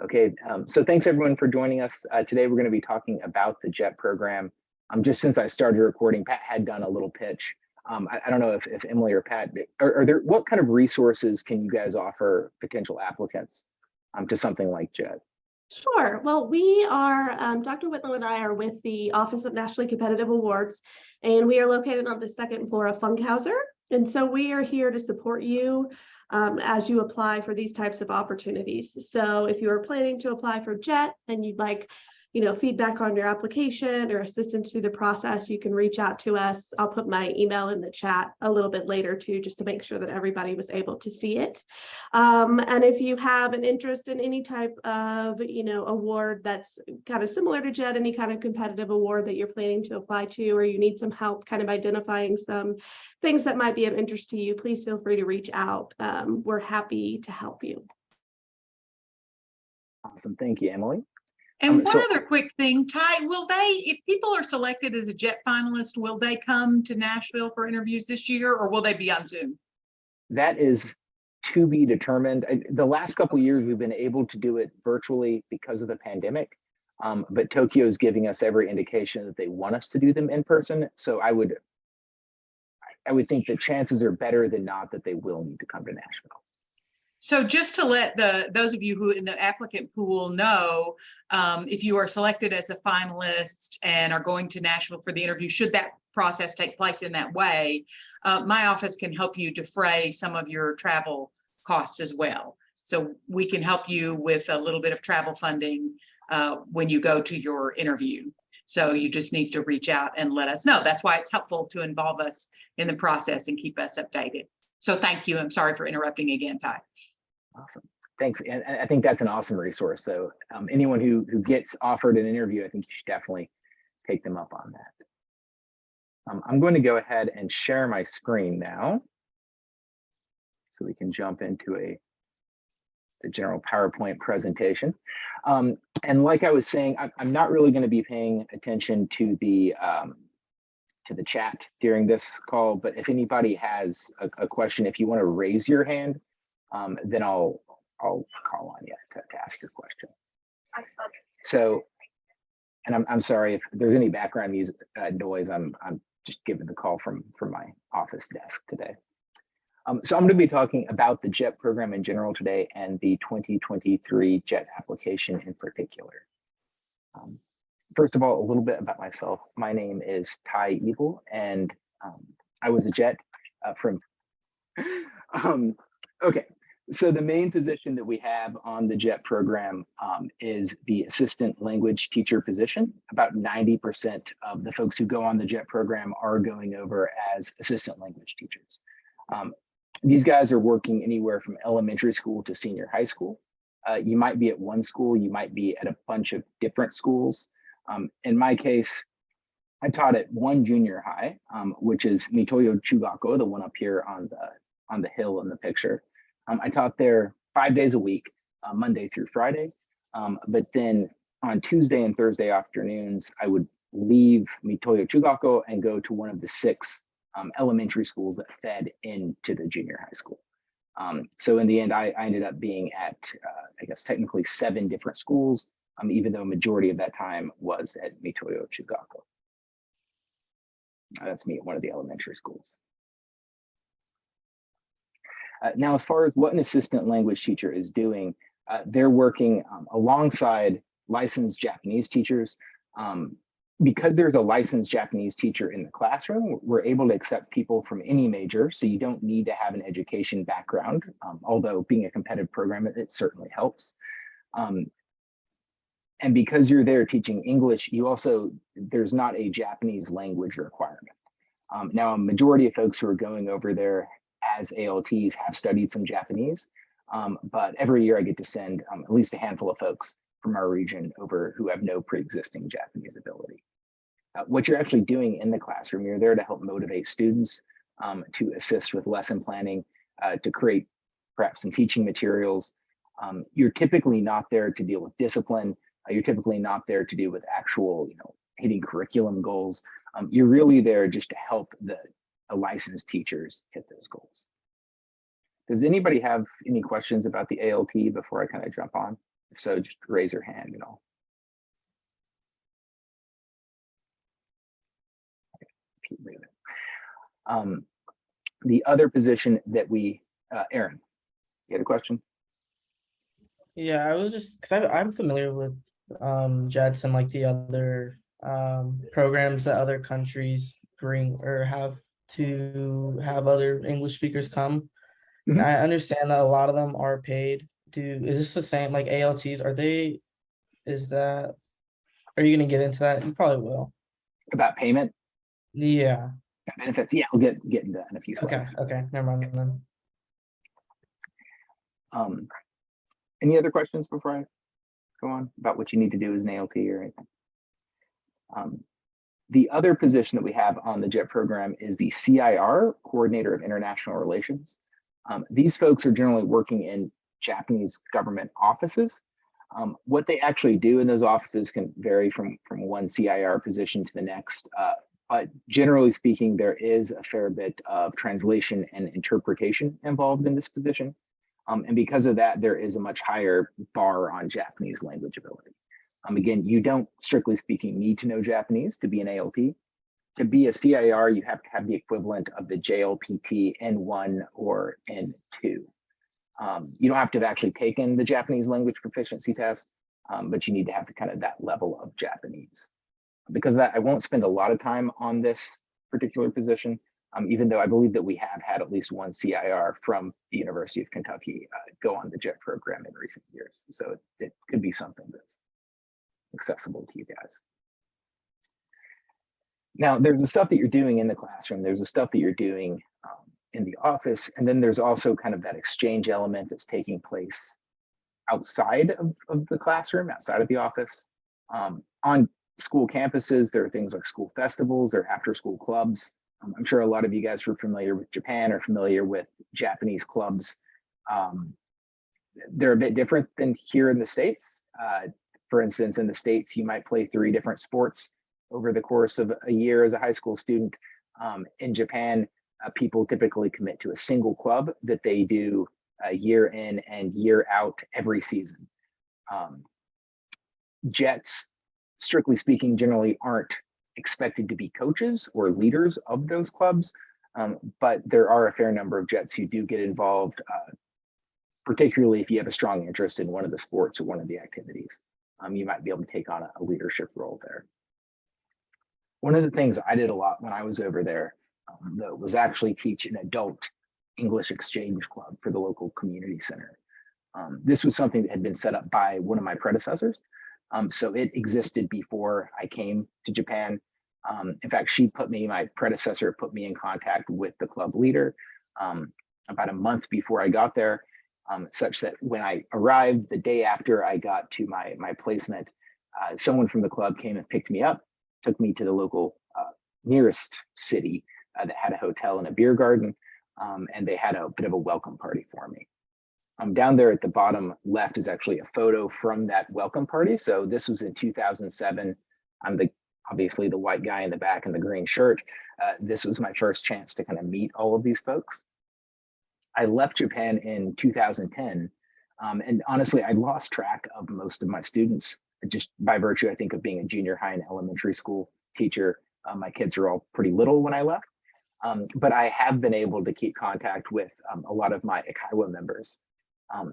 Okay, so thanks everyone for joining us. Today we're going to be talking about the JET program. Just since I started recording, Pat had done a little pitch. I don't know if Emily or Pat, are there, what kind of resources can you guys offer potential applicants to something like JET? Sure. Well, we are, Dr. Whitlow and I are with the Office of Nationally Competitive Awards, and we are located on the second floor of Funkhauser. And so we are here to support you as you apply for these types of opportunities. So if you are planning to apply for JET and you'd like, feedback on your application or assistance through the process, you can reach out to us. I'll put my email in the chat a little bit later too, just to make sure that everybody was able to see it. And if you have an interest in any type of, award that's kind of similar to JET, any kind of competitive award that you're planning to apply to, or you need some help kind of identifying some things that might be of interest to you, please feel free to reach out. We're happy to help you. Awesome, thank you, Emily. And one other quick thing, Ty, if people are selected as a JET finalist, will they come to Nashville for interviews this year, or will they be on Zoom? That is to be determined. The last couple of years, we've been able to do it virtually because of the pandemic, but Tokyo is giving us every indication that they want us to do them in person. So I would think the chances are better than not that they will need to come to Nashville. So just to let those of you who in the applicant pool know, if you are selected as a finalist and are going to Nashville for the interview, should that process take place in that way, my office can help you defray some of your travel costs as well. So we can help you with a little bit of travel funding when you go to your interview. So you just need to reach out and let us know. That's why it's helpful to involve us in the process and keep us updated. So thank you. I'm sorry for interrupting again, Ty. Awesome. Thanks. And I think that's an awesome resource. So anyone who gets offered an interview, I think you should definitely take them up on that. I'm going to go ahead and share my screen now so we can jump into the general PowerPoint presentation. And like I was saying, I'm not really going to be paying attention to the chat during this call, but if anybody has a question, if you want to raise your hand, then I'll call on you to ask your question. So, and I'm sorry if there's any background music noise. I'm just giving the call from my office desk today. So I'm going to be talking about the JET program in general today and the 2023 JET application in particular. First of all, a little bit about myself. My name is Ty Evil, and I was a JET from. Okay. So the main position that we have on the JET program is the assistant language teacher position. About 90% of the folks who go on the JET program are going over as assistant language teachers. These guys are working anywhere from elementary school to senior high school. You might be at one school, you might be at a bunch of different schools. In my case, I taught at one junior high, which is Mitoyo Chugako, the one up here on the hill in the picture. I taught there 5 days a week, Monday through Friday. But then on Tuesday and Thursday afternoons, I would leave Mitoyo Chugako and go to one of the 6 elementary schools that fed into the junior high school. So in the end, I ended up being at, I guess, technically 7 different schools, even though a majority of that time was at Mitoyo Chugako. That's me at one of the elementary schools. Now, as far as what an assistant language teacher is doing, they're working alongside licensed Japanese teachers. Because there's a licensed Japanese teacher in the classroom, we're able to accept people from any major, so you don't need to have an education background, although being a competitive program, it certainly helps. And because you're there teaching English, there's not a Japanese language requirement. Now, a majority of folks who are going over there as ALTs have studied some Japanese, but every year I get to send at least a handful of folks from our region over who have no pre-existing Japanese ability. What you're actually doing in the classroom, you're there to help motivate students, to assist with lesson planning, to create perhaps some teaching materials. You're typically not there to deal with discipline. You're typically not there to deal with actual, hitting curriculum goals. You're really there just to help the licensed teachers hit those goals. Does anybody have any questions about the ALT before I kind of jump on? If so, just raise your hand and I'll keep moving. The other position that we, Aaron, you had a question? Yeah, I was just because I'm familiar with JETS and like the other programs that other countries bring or have to have other English speakers come. And Mhm. I understand that a lot of them are paid. Is this the same like ALTs? Are you gonna get into that? You probably will. About payment Yeah. and benefits? Yeah, I'll get into that in a few slides. Okay, never mind then. Any other questions before I go on about what you need to do as an ALT or anything? The other position that we have on the JET program is the CIR, Coordinator of International Relations. These folks are generally working in Japanese government offices. What they actually do in those offices can vary from one CIR position to the next. But generally speaking, there is a fair bit of translation and interpretation involved in this position. And because of that, there is a much higher bar on Japanese language ability. Again, you don't, strictly speaking, need to know Japanese to be an ALT. To be a CIR, you have to have the equivalent of the JLPT N1 or N2. You don't have to have actually taken the Japanese language proficiency test, but you need to have kind of that level of Japanese. Because of that, I won't spend a lot of time on this particular position, even though I believe that we have had at least one CIR from the University of Kentucky go on the JET program in recent years. So it could be something that's accessible to you guys. Now, there's the stuff that you're doing in the classroom. There's the stuff that you're doing in the office. And then there's also kind of that exchange element that's taking place outside of the classroom, outside of the office. On school campuses, there are things like school festivals, there are after school clubs. I'm sure a lot of you guys who are familiar with Japan are familiar with Japanese clubs. They're a bit different than here in the States. For instance, in the States, you might play 3 different sports over the course of a year as a high school student. In Japan, people typically commit to a single club that they do year in and year out every season. JETs, strictly speaking, generally aren't expected to be coaches or leaders of those clubs, but there are a fair number of JETs who do get involved, particularly if you have a strong interest in one of the sports or one of the activities. You might be able to take on a leadership role there. One of the things I did a lot when I was over there, though, was actually teach an adult English exchange club for the local community center. This was something that had been set up by one of my predecessors. So it existed before I came to Japan. In fact, my predecessor put me in contact with the club leader about a month before I got there, such that when I arrived the day after I got to my placement, someone from the club came and picked me up, took me to the local nearest city that had a hotel and a beer garden, and they had a bit of a welcome party for me. Down there at the bottom left is actually a photo from that welcome party. So this was in 2007. I'm obviously the white guy in the back in the green shirt. This was my first chance to kind of meet all of these folks. I left Japan in 2010. And honestly, I lost track of most of my students just by virtue, I think, of being a junior high and elementary school teacher. My kids are all pretty little when I left. But I have been able to keep contact with a lot of my Eikaiwa members.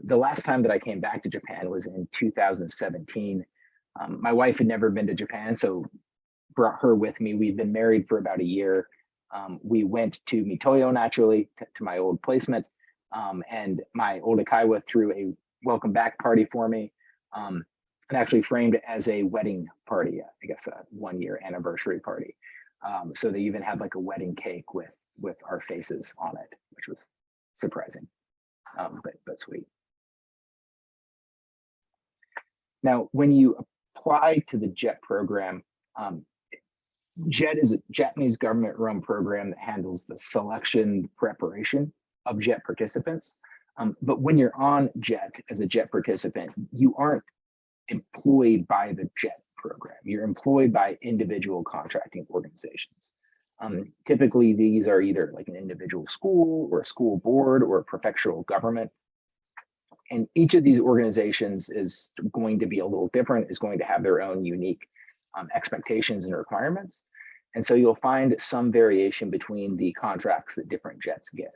The last time that I came back to Japan was in 2017. My wife had never been to Japan, so brought her with me. We'd been married for about a year. We went to Mitoyo, naturally, to my old placement, and my old Eikaiwa threw a welcome back party for me, and actually framed it as a wedding party, I guess a 1-year anniversary party. So they even had like a wedding cake with our faces on it, which was surprising, but sweet. Now, when you apply to the JET program, JET is a Japanese government-run program that handles the selection, preparation of JET participants. But when you're on JET as a JET participant, you aren't employed by the JET program. You're employed by individual contracting organizations. Typically, these are either like an individual school or a school board or a prefectural government. And each of these organizations is going to be a little different, is going to have their own unique expectations and requirements. And so you'll find some variation between the contracts that different jets get.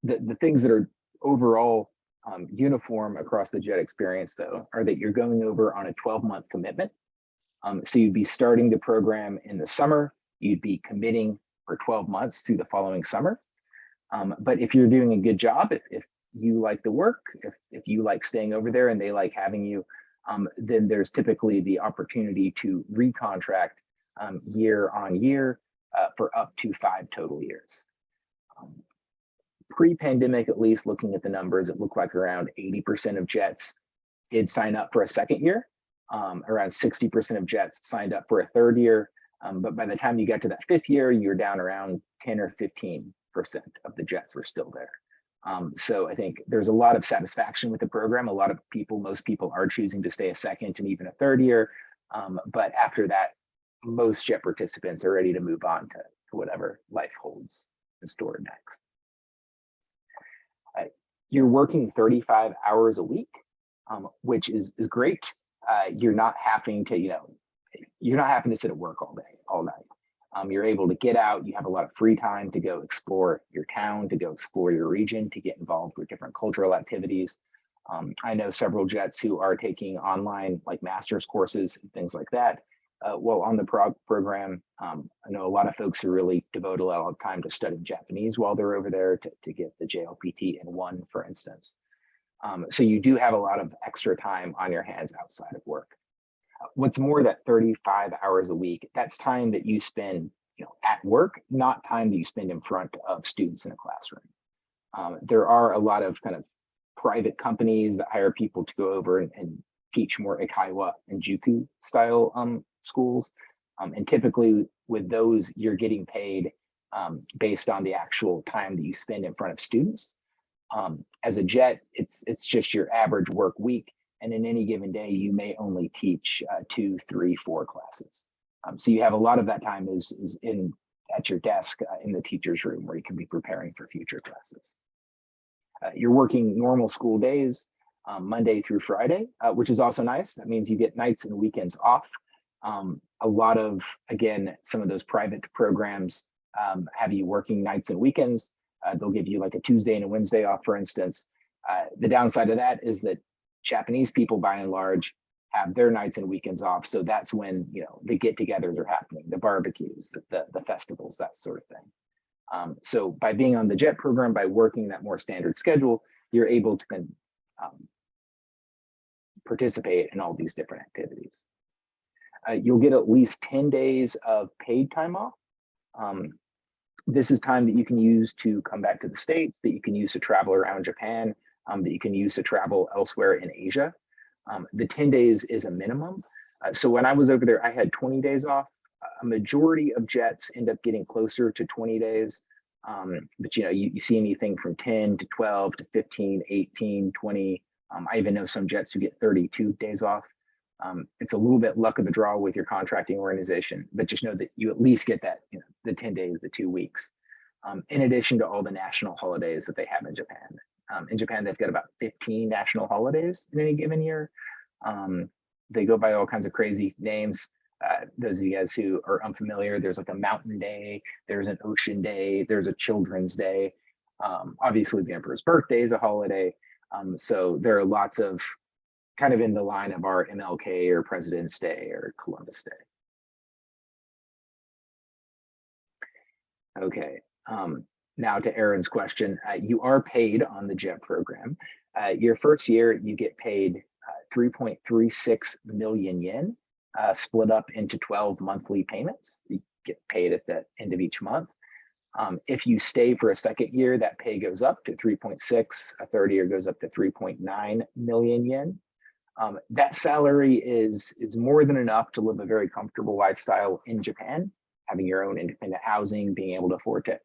The things that are overall uniform across the jet experience, though, are that you're going over on a 12-month commitment. So you'd be starting the program in the summer, you'd be committing for 12 months through the following summer. But if you're doing a good job, if you like the work, if you like staying over there and they like having you, then there's typically the opportunity to recontract year on year for up to 5 total years. Pre-pandemic, at least looking at the numbers, it looked like around 80% of jets did sign up for a second year. Around 60% of jets signed up for a third year. But by the time you get to that 5th year, you're down around 10 or 15% of the jets were still there. So I think there's a lot of satisfaction with the program. A lot of people, most people are choosing to stay a second and even a third year. But after that, most jet participants are ready to move on to whatever life holds in store next. You're working 35 hours a week, which is great. You're not having to, you're not having to sit at work all day, all night. You're able to get out. You have a lot of free time to go explore your town, to go explore your region, to get involved with different cultural activities. I know several jets who are taking online like master's courses and things like that. While on the program, I know a lot of folks who really devote a lot of time to studying Japanese while they're over there to get the JLPT in1, for instance. So you do have a lot of extra time on your hands outside of work. What's more, that 35 hours a week, that's time that you spend at work, not time that you spend in front of students in a classroom. There are a lot of kind of private companies that hire people to go over and teach more Eikaiwa and Juku style schools. And typically with those, you're getting paid based on the actual time that you spend in front of students. As a jet, it's just your average work week. And in any given day, you may only teach 2, 3, 4 classes. So you have a lot of that time is at your desk in the teacher's room where you can be preparing for future classes. You're working normal school days, Monday through Friday, which is also nice. That means you get nights and weekends off. A lot of, again, some of those private programs have you working nights and weekends. They'll give you like a Tuesday and a Wednesday off, for instance. The downside of that is that Japanese people, by and large, have their nights and weekends off. So that's when the get-togethers are happening, the barbecues, the festivals, that sort of thing. So by being on the JET program, by working that more standard schedule, you're able to participate in all these different activities. You'll get at least 10 days of paid time off. This is time that you can use to come back to the States, that you can use to travel around Japan, that you can use to travel elsewhere in Asia. The 10 days is a minimum. So when I was over there, I had 20 days off. A majority of jets end up getting closer to 20 days. But you see anything from 10 to 12 to 15, 18, 20. I even know some jets who get 32 days off. It's a little bit luck of the draw with your contracting organization, but just know that you at least get that, the 10 days, the 2 weeks, in addition to all the national holidays that they have in Japan. In Japan, they've got about 15 national holidays in any given year. They go by all kinds of crazy names. Those of you guys who are unfamiliar, there's like a mountain day, there's an ocean day, there's a children's day. Obviously, the emperor's birthday is a holiday. So there are lots of kind of in the line of our MLK or President's Day or Columbus Day. Okay, now to Aaron's question, you are paid on the JET program. Your first year, you get paid 3.36 million yen, split up into 12 monthly payments. You get paid at the end of each month. If you stay for a second year, that pay goes up to 3.6, a third year goes up to 3.9 million yen. That salary is more than enough to live a very comfortable lifestyle in Japan, having your own independent housing, being able to afford to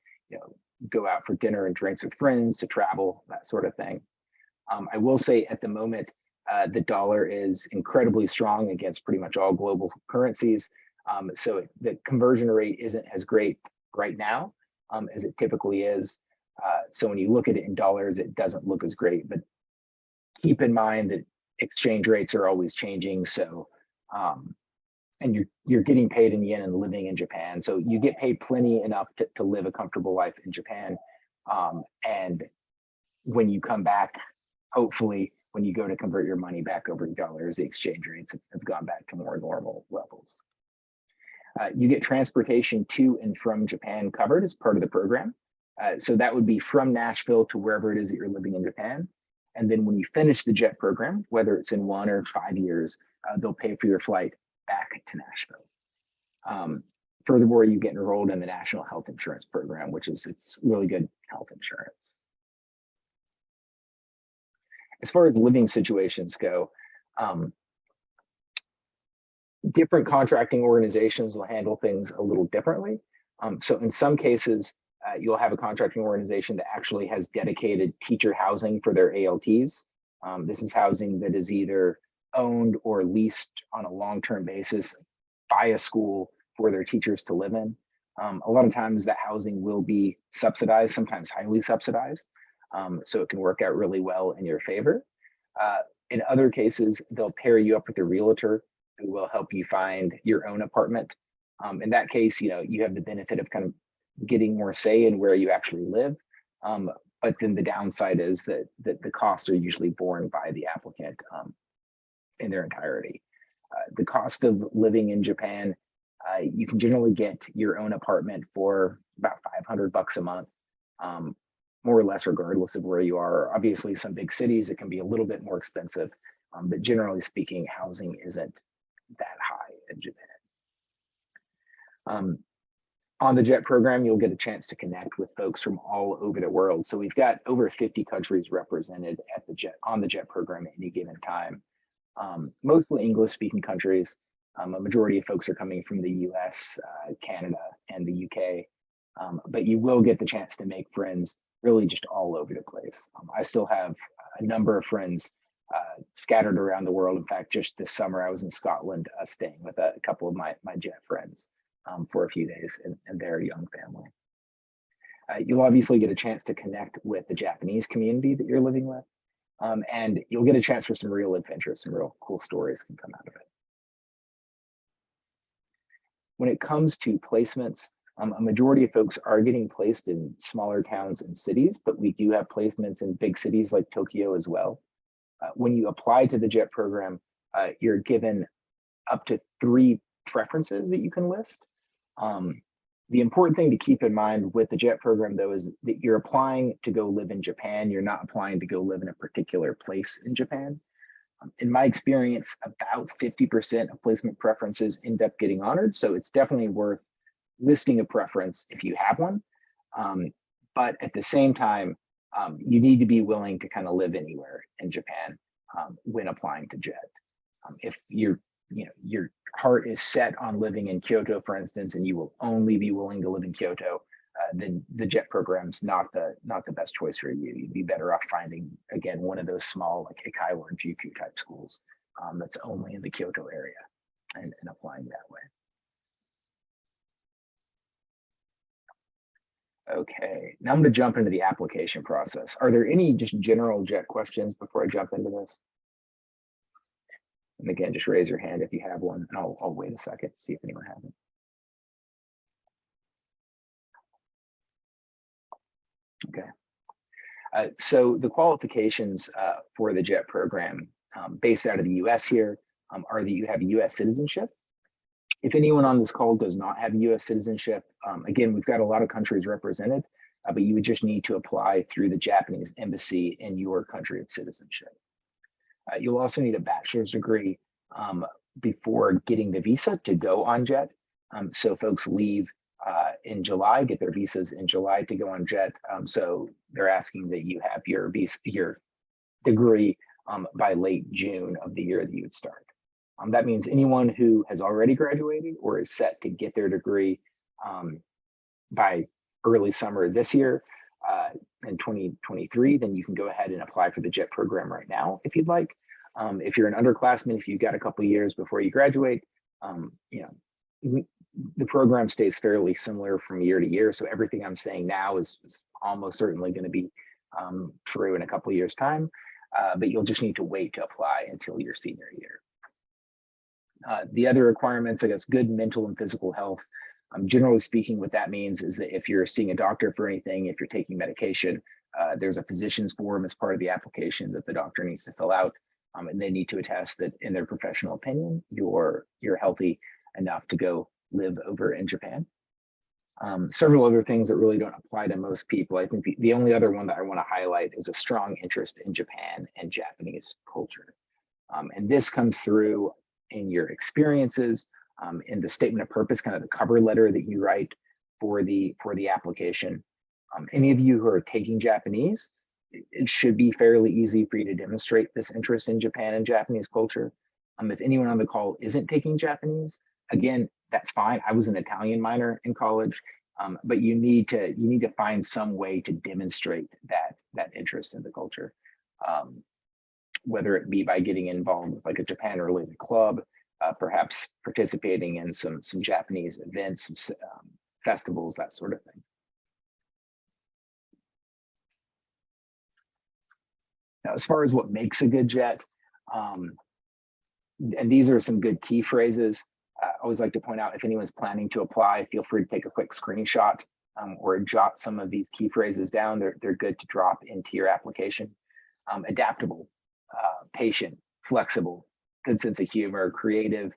go out for dinner and drinks with friends, to travel, that sort of thing. I will say at the moment, the dollar is incredibly strong against pretty much all global currencies. So the conversion rate isn't as great right now as it typically is. So when you look at it in dollars, it doesn't look as great, but keep in mind that exchange rates are always changing. So, and you're getting paid in yen and living in Japan. So you get paid plenty enough to live a comfortable life in Japan. And when you come back, hopefully, when you go to convert your money back over to dollars, the exchange rates have gone back to more normal levels. You get transportation to and from Japan covered as part of the program. So that would be from Nashville to wherever it is that you're living in Japan. And then when you finish the JET program, whether it's in 1 or 5 years, they'll pay for your flight back to Nashville. Furthermore, you get enrolled in the National Health Insurance Program, which is it's really good health insurance. As far as living situations go, different contracting organizations will handle things a little differently. So in some cases, you'll have a contracting organization that actually has dedicated teacher housing for their ALTs. This is housing that is either owned or leased on a long-term basis by a school for their teachers to live in. A lot of times that housing will be subsidized, sometimes highly subsidized. So it can work out really well in your favor. In other cases, they'll pair you up with a realtor who will help you find your own apartment. In that case, you have the benefit of kind of getting more say in where you actually live. But then the downside is that the costs are usually borne by the applicant in their entirety. The cost of living in Japan, you can generally get your own apartment for about $500 a month, more or less, regardless of where you are. Obviously, some big cities, it can be a little bit more expensive, but generally speaking, housing isn't that high in Japan. On the JET program, you'll get a chance to connect with folks from all over the world. So we've got over 50 countries represented at the on the JET program at any given time. Mostly English-speaking countries. A majority of folks are coming from the US, Canada, and the UK. But you will get the chance to make friends really just all over the place. I still have a number of friends scattered around the world. In fact, just this summer, I was in Scotland staying with a couple of my JET friends for a few days and their young family. You'll obviously get a chance to connect with the Japanese community that you're living with. And you'll get a chance for some real adventures, some real cool stories can come out of it. When it comes to placements, a majority of folks are getting placed in smaller towns and cities, but we do have placements in big cities like Tokyo as well. When you apply to the JET program, you're given up to 3 preferences that you can list. The important thing to keep in mind with the JET program, though, is that you're applying to go live in Japan. You're not applying to go live in a particular place in Japan. In my experience, about 50% of placement preferences end up getting honored. So it's definitely worth listing a preference if you have one. But at the same time, you need to be willing to kind of live anywhere in Japan when applying to JET. If your heart is set on living in Kyoto, for instance, and you will only be willing to live in Kyoto, then the JET program's not the best choice for you. You'd be better off finding, again, one of those small like Eikaiwa or Juku type schools that's only in the Kyoto area and applying that way. Okay, now I'm going to jump into the application process. Are there any just general JET questions before I jump into this? And again, just raise your hand if you have one, and I'll wait a second to see if anyone has it. Okay. So the qualifications for the JET program based out of the US here are that you have US citizenship. If anyone on this call does not have US citizenship, again, we've got a lot of countries represented, but you would just need to apply through the Japanese embassy in your country of citizenship. You'll also need a bachelor's degree before getting the visa to go on JET. So folks leave in July, get their visas in July to go on JET. So they're asking that you have your visa, your degree by late June of the year that you would start. That means anyone who has already graduated or is set to get their degree by early summer this year in 2023, then you can go ahead and apply for the JET program right now if you'd like. If you're an underclassman, if you've got a couple of years before you graduate, the program stays fairly similar from year to year. So everything I'm saying now is almost certainly going to be true in a couple of years' time, but you'll just need to wait to apply until your senior year. The other requirements, I guess, good mental and physical health. Generally speaking, what that means is that if you're seeing a doctor for anything, if you're taking medication, there's a physician's form as part of the application that the doctor needs to fill out, and they need to attest that, in their professional opinion, you're healthy enough to go live over in Japan. Several other things that really don't apply to most people. I think the only other one that I want to highlight is a strong interest in Japan and Japanese culture. And this comes through in your experiences, in the statement of purpose, kind of the cover letter that you write for the application. Any of you who are taking Japanese, it should be fairly easy for you to demonstrate this interest in Japan and Japanese culture. If anyone on the call isn't taking Japanese, again, that's fine. I was an Italian minor in college, but you need to find some way to demonstrate that interest in the culture, whether it be by getting involved with like a Japan-related club, perhaps participating in some Japanese events, some festivals, that sort of thing. Now, as far as what makes a good JET, and these are some good key phrases. I always like to point out, if anyone's planning to apply, feel free to take a quick screenshot or jot some of these key phrases down. They're good to drop into your application. Adaptable, patient, flexible, good sense of humor, creative.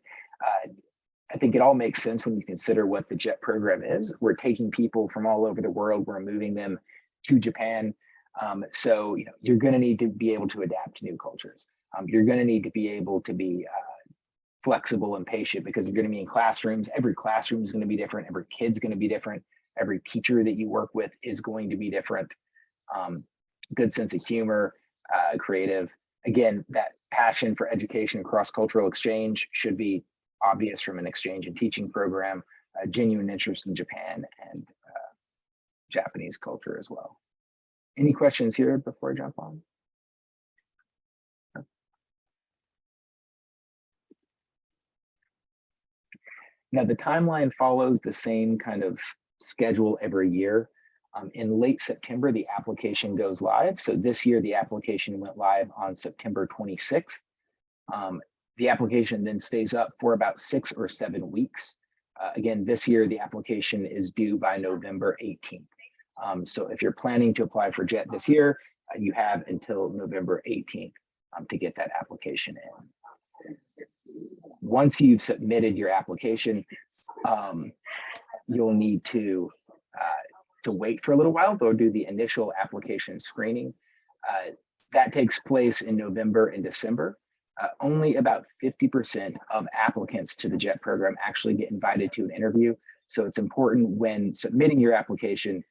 I think it all makes sense when you consider what the JET program is. We're taking people from all over the world, we're moving them to Japan. So you're going to need to be able to adapt to new cultures. You're going to need to be able to be flexible and patient, because you're going to be in classrooms. Every classroom is going to be different. Every kid's going to be different. Every teacher that you work with is going to be different. Good sense of humor, creative. Again, that passion for education and cross-cultural exchange should be obvious from an exchange and teaching program. A genuine interest in Japan and Japanese culture as well. Any questions here before I jump on? Now, the timeline follows the same kind of schedule every year. In late September, the application goes live. So this year, the application went live on September 26th. The application then stays up for about 6 or 7 weeks. Again, this year, the application is due by November 18th. So if you're planning to apply for JET this year, you have until November 18th to get that application in. Once you've submitted your application, you'll need to wait for a little while. They'll do the initial application screening. That takes place in November and December. Only about 50% of applicants to the JET program actually get invited to an interview. So it's important when submitting your application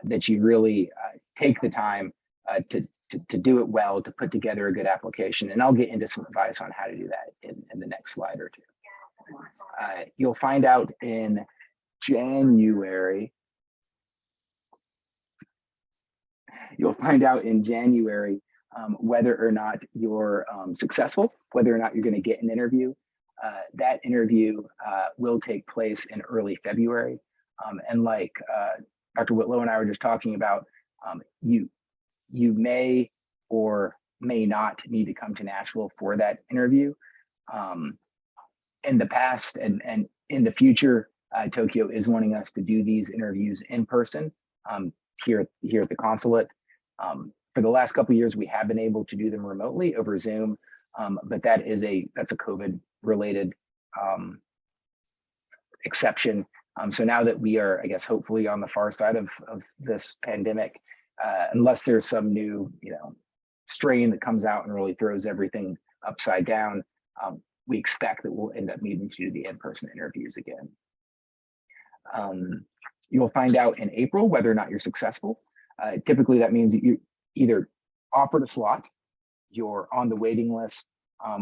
that you really take the time to do it well, to put together a good application. And I'll get into some advice on how to do that in the next slide or two. You'll find out in January. Whether or not you're successful, whether or not you're going to get an interview. That interview will take place in early February. And like Dr. Whitlow and I were just talking about, you may or may not need to come to Nashville for that interview. In the past and in the future, Tokyo is wanting us to do these interviews in person here at the consulate. For the last couple of years, we have been able to do them remotely over Zoom, but that's a COVID-related exception. So now that we are, I guess, hopefully on the far side of this pandemic, unless there's some new, strain that comes out and really throws everything upside down, we expect that we'll end up needing to do the in-person interviews again. You'll find out in April whether or not you're successful. Typically, that means you either offered a slot, you're on the waiting list,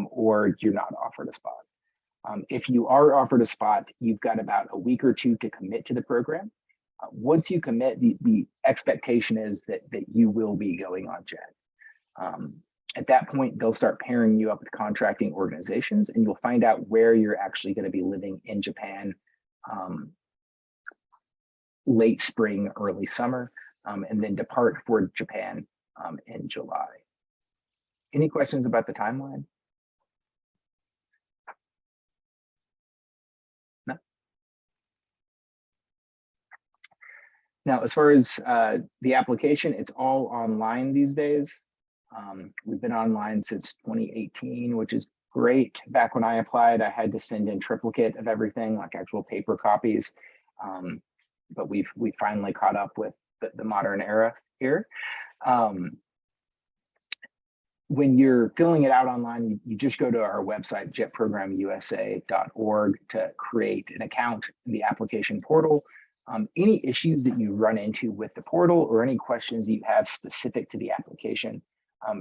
or you're not offered a spot. If you are offered a spot, you've got about a week or two to commit to the program. Once you commit, the expectation is that you will be going on JET. At that point, they'll start pairing you up with contracting organizations, and you'll find out where you're actually going to be living in Japan late spring, early summer, and then depart for Japan in July. Any questions about the timeline? No. Now, as far as the application, it's all online these days. We've been online since 2018, which is great. Back when I applied, I had to send in triplicate of everything, like actual paper copies. But we finally caught up with the modern era here. When you're filling it out online, you just go to our website, jetprogramusa.org, to create an account in the application portal. Any issues that you run into with the portal or any questions that you have specific to the application,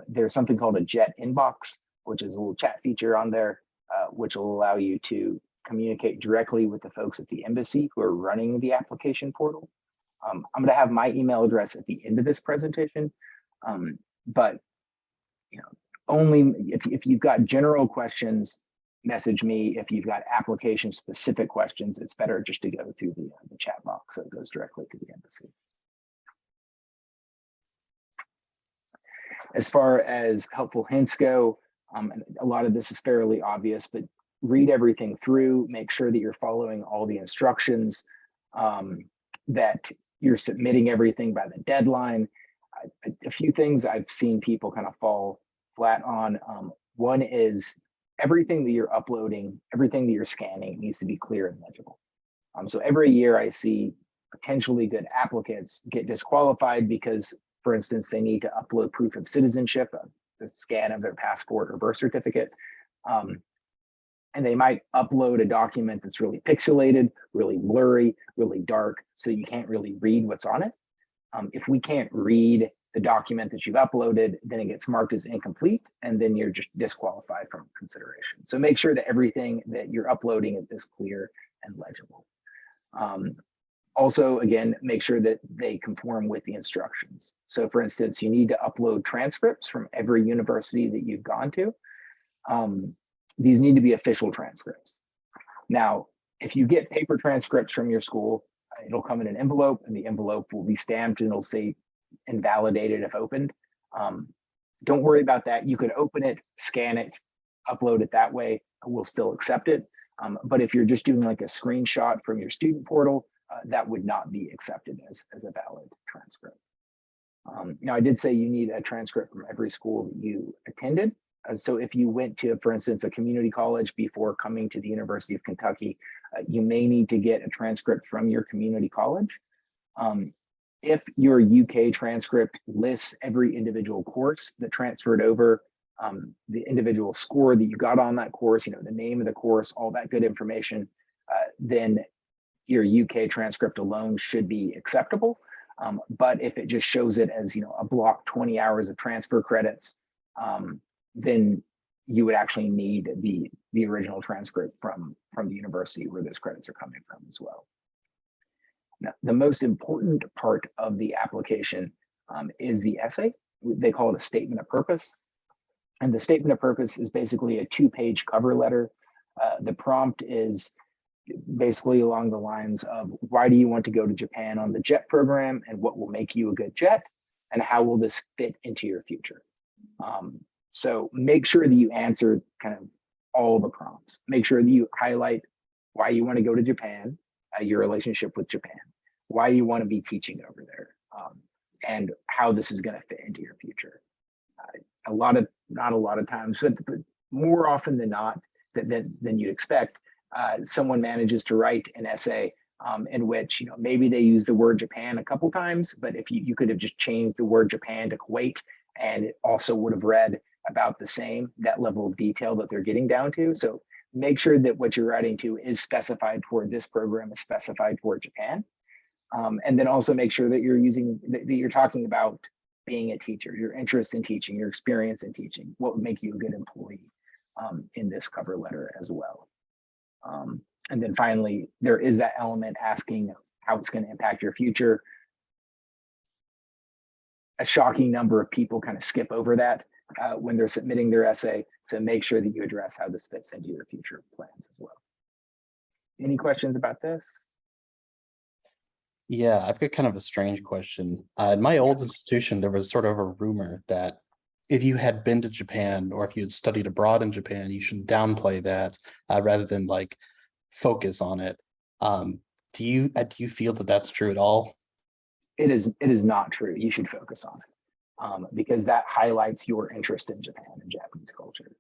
there's something called a Jet Inbox, which is a little chat feature on there, which will allow you to communicate directly with the folks at the embassy who are running the application portal. I'm going to have my email address at the end of this presentation, but only if you've got general questions, message me. If you've got application specific questions, it's better just to go through the chat box, so it goes directly to the embassy. As far as helpful hints go, a lot of this is fairly obvious, but read everything through, make sure that you're following all the instructions, that you're submitting everything by the deadline. A few things I've seen people kind of fall flat on. One is everything that you're uploading, everything that you're scanning needs to be clear and legible. So every year I see potentially good applicants get disqualified because, for instance, they need to upload proof of citizenship, the scan of their passport or birth certificate. And they might upload a document that's really pixelated, really blurry, really dark, so you can't really read what's on it. If we can't read the document that you've uploaded, then it gets marked as incomplete, and then you're just disqualified from consideration. So make sure that everything that you're uploading is clear and legible. Also, again, make sure that they conform with the instructions. So for instance, you need to upload transcripts from every university that you've gone to. These need to be official transcripts. Now, if you get paper transcripts from your school, it'll come in an envelope, and the envelope will be stamped and it'll say invalidated if opened. Don't worry about that. You could open it, scan it, upload it that way. We'll still accept it. But if you're just doing like a screenshot from your student portal, that would not be accepted as a valid transcript. Now, I did say you need a transcript from every school that you attended. So if you went to, for instance, a community college before coming to the University of Kentucky, you may need to get a transcript from your community college. If your UK transcript lists every individual course that transferred over, the individual score that you got on that course, the name of the course, all that good information, then your UK transcript alone should be acceptable. But if it just shows it as a block 20 hours of transfer credits, then you would actually need the original transcript from the university where those credits are coming from as well. Now, the most important part of the application is the essay. They call it a statement of purpose. And the statement of purpose is basically a 2-page cover letter. The prompt is basically along the lines of, why do you want to go to Japan on the JET program, and what will make you a good JET, and how will this fit into your future? So make sure that you answer kind of all the prompts. Make sure that you highlight why you want to go to Japan, your relationship with Japan, why you want to be teaching over there, and how this is going to fit into your future. Not a lot of times, but more often than not, than you'd expect, someone manages to write an essay in which maybe they use the word Japan a couple times, but if you could have just changed the word Japan to Kuwait, and it also would have read about the same, that level of detail that they're getting down to. So make sure that what you're writing to is specified for this program, is specified for Japan. And then also make sure that you're talking about being a teacher, your interest in teaching, your experience in teaching, what would make you a good employee in this cover letter as well. And then finally, there is that element asking how it's going to impact your future. A shocking number of people kind of skip over that when they're submitting their essay. So make sure that you address how this fits into your future plans as well. Any questions about this? Yeah, I've got kind of a strange question. At my old institution, there was sort of a rumor that if you had been to Japan or if you had studied abroad in Japan, you should downplay that rather than like focus on it. Do you feel that that's true at all? It is not true. You should focus on it because that highlights your interest in Japan and Japanese culture.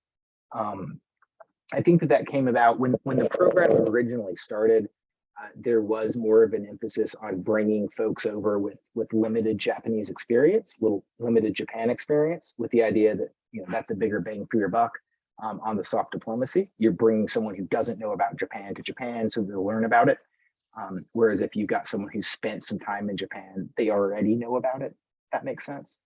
I think that came about when the program originally started. There was more of an emphasis on bringing folks over with limited Japanese experience, little limited Japan experience, with the idea that that's a bigger bang for your buck on the soft diplomacy. You're bringing someone who doesn't know about Japan to Japan, so they'll learn about it. Whereas if you've got someone who's spent some time in Japan, they already know about it. That makes sense.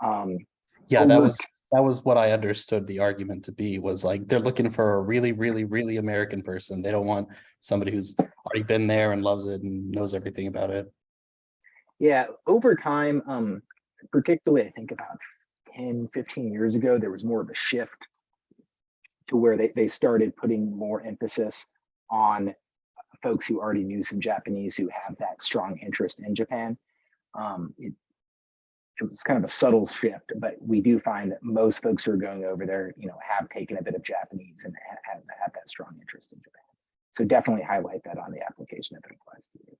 Yeah, that was what I understood the argument to be, was like they're looking for a really, really, really American person. They don't want somebody who's already been there and loves it and knows everything about it. Yeah, over time, particularly I think about 10, 15 years ago, there was more of a shift to where they started putting more emphasis on folks who already knew some Japanese, who have that strong interest in Japan. It was kind of a subtle shift, but we do find that most folks who are going over there, have taken a bit of Japanese and have that strong interest in Japan. So definitely highlight that on the application if it applies to you.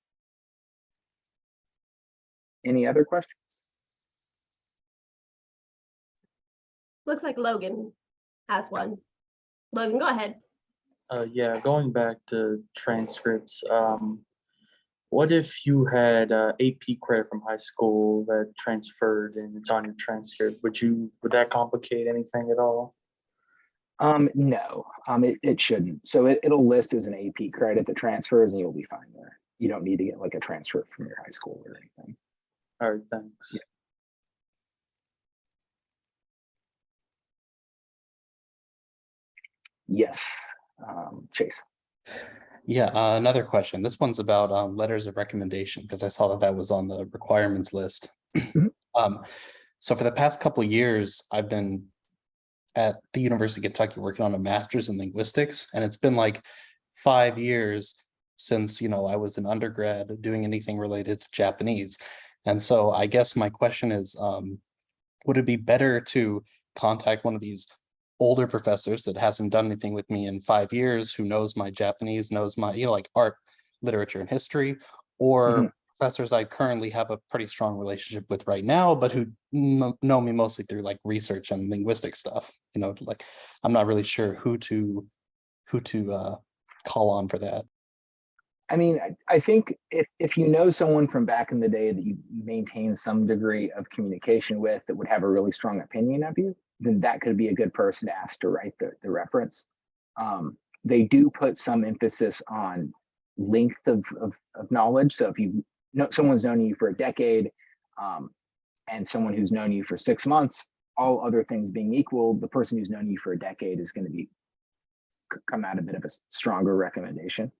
Any other questions? Looks like Logan has one. Logan, go ahead. Yeah, going back to transcripts, what if you had AP credit from high school that transferred and it's on your transcript? Would that complicate anything at all? No, it shouldn't. So it'll list as an AP credit that transfers and you'll be fine there. You don't need to get like a transcript from your high school or anything. All right, thanks. Yeah. Yes, Chase. Yeah, another question. This one's about letters of recommendation, because I saw that that was on the requirements list. So for the past couple of years, I've been at the University of Kentucky working on a master's in linguistics, and it's been like 5 years since I was an undergrad doing anything related to Japanese. And so I guess my question is, would it be better to contact one of these older professors that hasn't done anything with me in 5 years, who knows my Japanese, knows my like art, literature, and history, or professors I currently have a pretty strong relationship with right now, but who know me mostly through like research and linguistic stuff? Like I'm not really sure who to call on for that. I mean, I think if you know someone from back in the day that you maintain some degree of communication with that would have a really strong opinion of you, then that could be a good person to ask to write the reference. They do put some emphasis on length of knowledge. So if someone's known you for a decade and someone who's known you for 6 months, all other things being equal, the person who's known you for a decade is going to come out a bit of a stronger recommendation.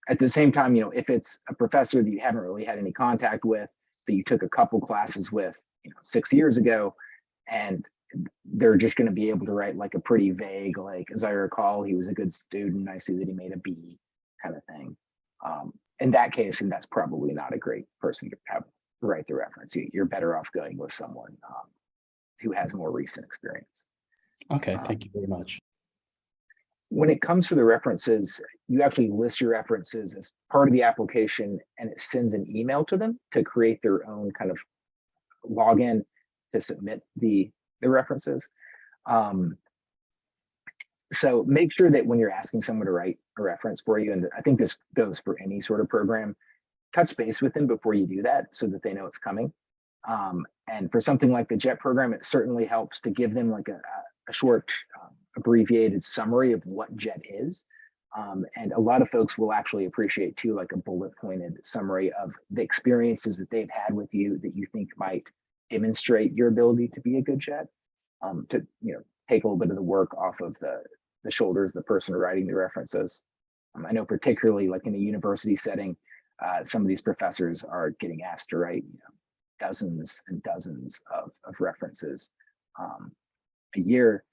At the same time, if it's a professor that you haven't really had any contact with, that you took a couple classes with, 6 years ago, and they're just going to be able to write like a pretty vague, like, as I recall, he was a good student, I see that he made a B kind of thing. In that case, and that's probably not a great person to have write the reference. You're better off going with someone who has more recent experience. Okay, thank you very much. When it comes to the references, you actually list your references as part of the application, and it sends an email to them to create their own kind of login to submit the references. So make sure that when you're asking someone to write a reference for you, and I think this goes for any sort of program, touch base with them before you do that so that they know it's coming. And for something like the JET program, it certainly helps to give them like a short abbreviated summary of what JET is. And a lot of folks will actually appreciate too, like a bullet pointed summary of the experiences that they've had with you that you think might demonstrate your ability to be a good JET, to take a little bit of the work off of the shoulders of the person writing the references. I know particularly like in a university setting, some of these professors are getting asked to write dozens and dozens of references a year.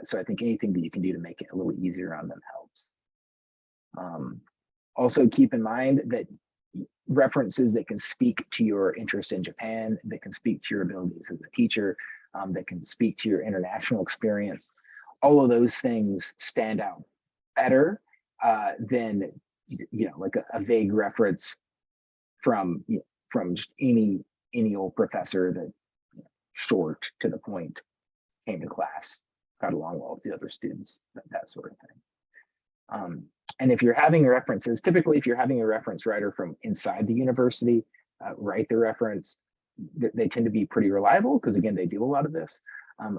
So I think anything that you can do to make it a little easier on them helps. Also keep in mind that references that can speak to your interest in Japan, that can speak to your abilities as a teacher, that can speak to your international experience, all of those things stand out better than like a vague reference from from just any old professor that short to the point, came to class, got along well with the other students, that sort of thing. And if you're having references, typically if you're having a reference writer from inside the university write the reference, they tend to be pretty reliable because again, they do a lot of this.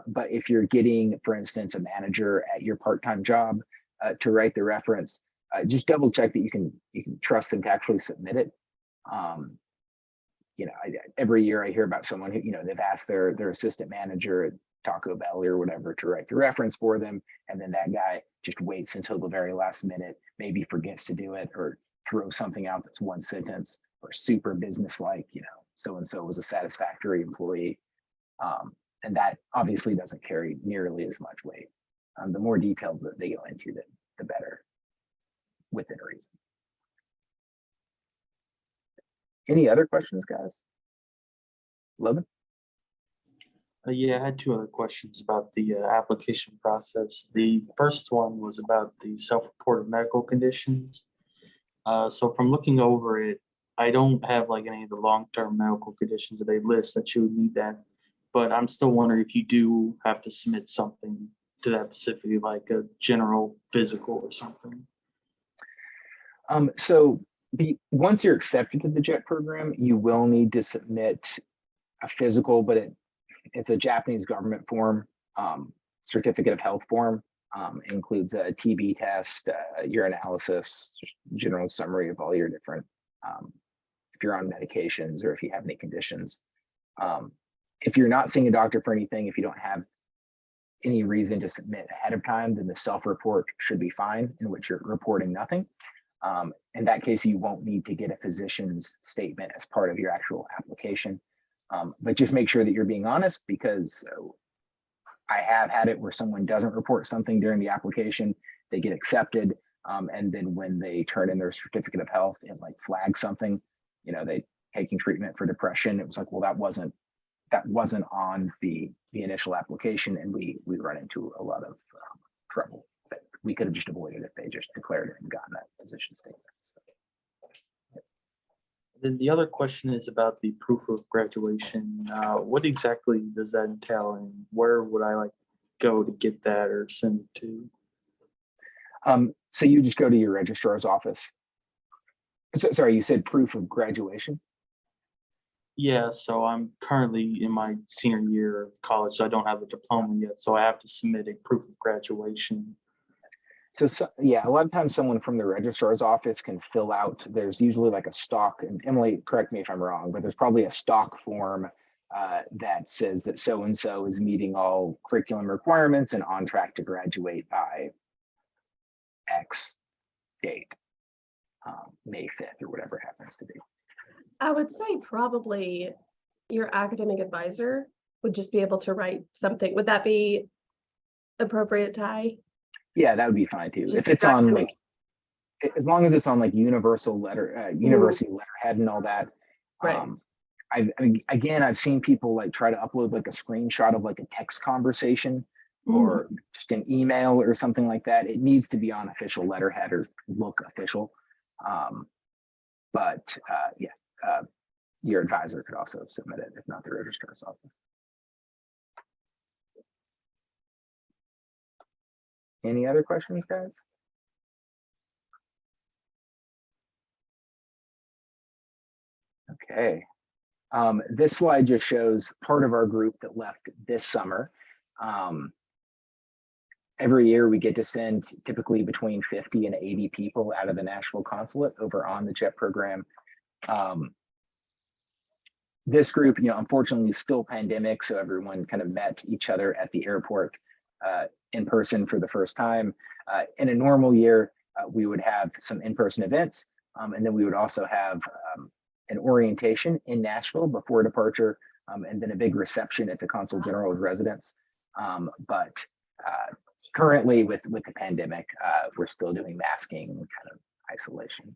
But if you're getting, for instance, a manager at your part-time job to write the reference, just double check that you can trust them to actually submit it. Every year I hear about someone who, they've asked their assistant manager at Taco Bell or whatever to write the reference for them. And then that guy just waits until the very last minute, maybe forgets to do it or throws something out that's one sentence or super businesslike, so-and-so was a satisfactory employee. And that obviously doesn't carry nearly as much weight. The more detailed that they go into, the better, within reason. Any other questions, guys? Logan? Yeah, I had two other questions about the application process. The first one was about the self-reported medical conditions. So from looking over it, I don't have like any of the long-term medical conditions that they list that you would need that. But I'm still wondering if you do have to submit something to that specifically, like a general physical or something. Once you're accepted to the JET program, you will need to submit a physical, but it's a Japanese government form, certificate of health form. Includes a TB test, urinalysis, just general summary of all your different, if you're on medications or if you have any conditions. If you're not seeing a doctor for anything, if you don't have any reason to submit ahead of time, then the self-report should be fine, in which you're reporting nothing. In that case, you won't need to get a physician's statement as part of your actual application. But just make sure that you're being honest, because I have had it where someone doesn't report something during the application, they get accepted, and then when they turn in their certificate of health, it like flags something, they taking treatment for depression. It was like, well, that wasn't on the initial application, and we run into a lot of trouble that we could have just avoided if they just declared it and gotten that physician statement. So. Then the other question is about the proof of graduation. What exactly does that entail, and where would I go to get that or send it to? So you just go to your registrar's office. Sorry, you said proof of graduation? Yeah, so I'm currently in my senior year of college, so I don't have a diploma yet, so I have to submit a proof of graduation. So yeah, a lot of times someone from the registrar's office can fill out, there's usually like a stock, and Emily, correct me if I'm wrong, but there's probably a stock form that says that so-and-so is meeting all curriculum requirements and on track to graduate by X date, May 5th or whatever it happens to be. I would say probably your academic advisor would just be able to write something. Would that be appropriate, Ty? Yeah, that would be fine too. Just If it's on directly. as long as it's on like universal letter, university letterhead and all that. Right. I've seen people like try to upload like a screenshot of like a text conversation or just an email or something like that. It needs to be on official letterhead or look official. Your advisor could also submit it, if not the registrar's office. Any other questions, guys? Okay. This slide just shows part of our group that left this summer. Every year we get to send typically between 50 and 80 people out of the Nashville consulate over on the JET program. This group, unfortunately is still pandemic, so everyone kind of met each other at the airport in person for the first time. In a normal year, we would have some in-person events, and then we would also have an orientation in Nashville before departure, and then a big reception at the Consul General's residence. But currently with the pandemic, we're still doing masking and kind of isolation.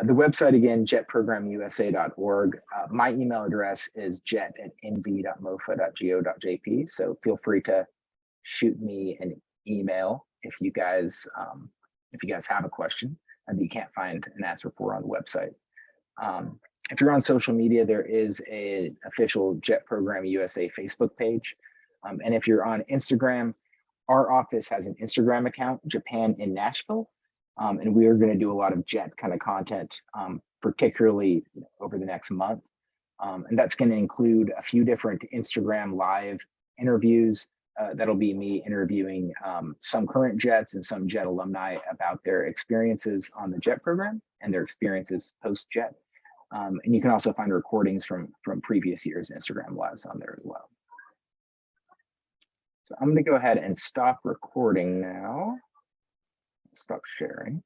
The website again, jetprogramusa.org. My email address is jet@nv.mofa.go.jp. So feel free to shoot me an email if you guys have a question and you can't find an answer for on the website. If you're on social media, there is an official Jet Program USA Facebook page. And if you're on Instagram, our office has an Instagram account, Japan in Nashville. And we are going to do a lot of Jet kind of content, particularly over the next month. And that's going to include a few different Instagram live interviews. That'll be me interviewing some current Jets and some Jet alumni about their experiences on the Jet program and their experiences post-Jet. And you can also find recordings from previous years' Instagram lives on there as well. So I'm going to go ahead and stop recording now. Stop sharing.